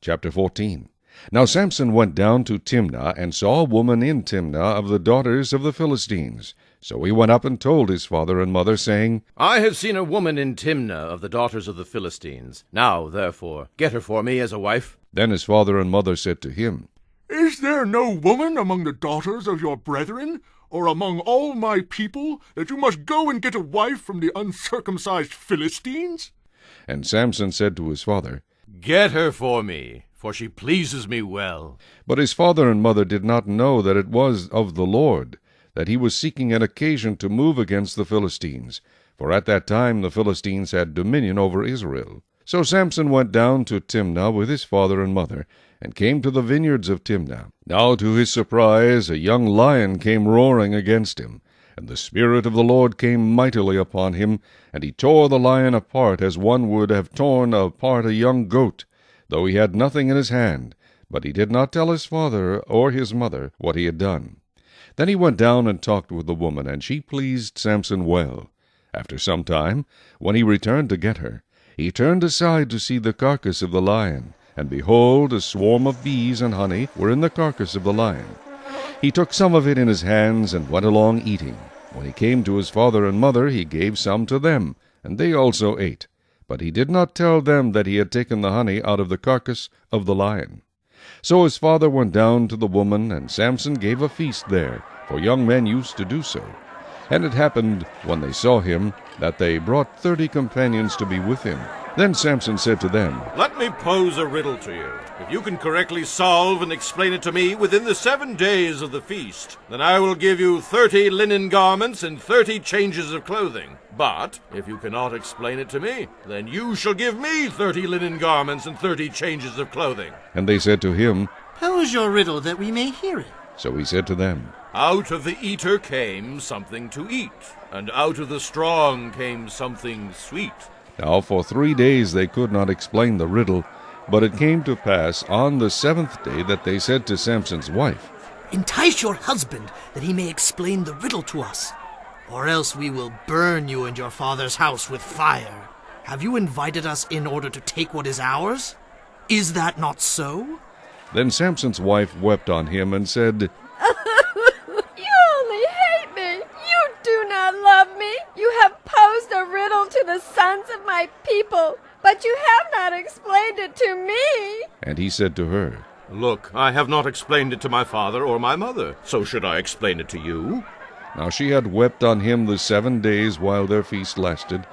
Chapter 14. Now Samson went down to Timnah, and saw a woman in Timnah of the daughters of the Philistines. So he went up and told his father and mother, saying, I have seen a woman in Timnah of the daughters of the Philistines. Now, therefore, get her for me as a wife. Then his father and mother said to him, Is there no woman among the daughters of your brethren, or among all my people, that you must go and get a wife from the uncircumcised Philistines? And Samson said to his father, Get her for me, for she pleases me well. But his father and mother did not know that it was of the Lord, that he was seeking an occasion to move against the Philistines. For at that time the Philistines had dominion over Israel. So Samson went down to Timnah with his father and mother, and came to the vineyards of Timnah. Now to his surprise a young lion came roaring against him. And the Spirit of the Lord came mightily upon him, and he tore the lion apart as one would have torn apart a young goat, though he had nothing in his hand. But he did not tell his father or his mother what he had done. Then he went down and talked with the woman, and she pleased Samson well. After some time, when he returned to get her, he turned aside to see the carcass of the lion, and behold, a swarm of bees and honey were in the carcass of the lion. He took some of it in his hands, and went along eating. When he came to his father and mother, he gave some to them, and they also ate. But he did not tell them that he had taken the honey out of the carcass of the lion. So his father went down to the woman, and Samson gave a feast there, for young men used to do so. And it happened, when they saw him, that they brought 30 companions to be with him. Then Samson said to them, Let me pose a riddle to you. If you can correctly solve and explain it to me within the 7 days of the feast, then I will give you 30 linen garments and 30 changes of clothing. But if you cannot explain it to me, then you shall give me 30 linen garments and 30 changes of clothing. And they said to him, Pose your riddle that we may hear it. So he said to them, Out of the eater came something to eat, and out of the strong came something sweet. Now for 3 days they could not explain the riddle, but it came to pass on the 7th day that they said to Samson's wife, Entice your husband, that he may explain the riddle to us, or else we will burn you and your father's house with fire. Have you invited us in order to take what is ours? Is that not so? Then Samson's wife wept on him and said, You only hate me. You do not love me. You have posed a riddle to the sons of my people, but you have not explained it to me. And he said to her, Look, I have not explained it to my father or my mother, so should I explain it to you? Now she had wept on him the 7 days while their feast lasted.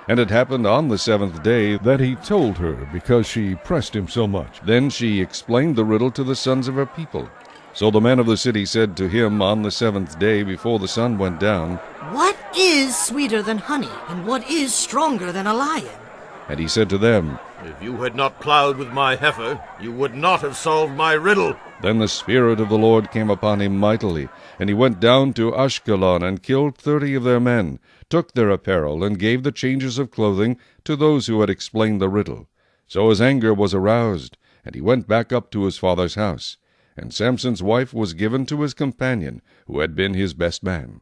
And it happened on the 7th day that he told her, because she pressed him so much. Then she explained the riddle to the sons of her people. So the men of the city said to him on the 7th day before the sun went down, What is sweeter than honey, and what is stronger than a lion? And he said to them, If you had not plowed with my heifer, you would not have solved my riddle. Then the Spirit of the Lord came upon him mightily, and he went down to Ashkelon, and killed 30 of their men, took their apparel, and gave the changes of clothing to those who had explained the riddle. So his anger was aroused, and he went back up to his father's house. And Samson's wife was given to his companion, who had been his best man.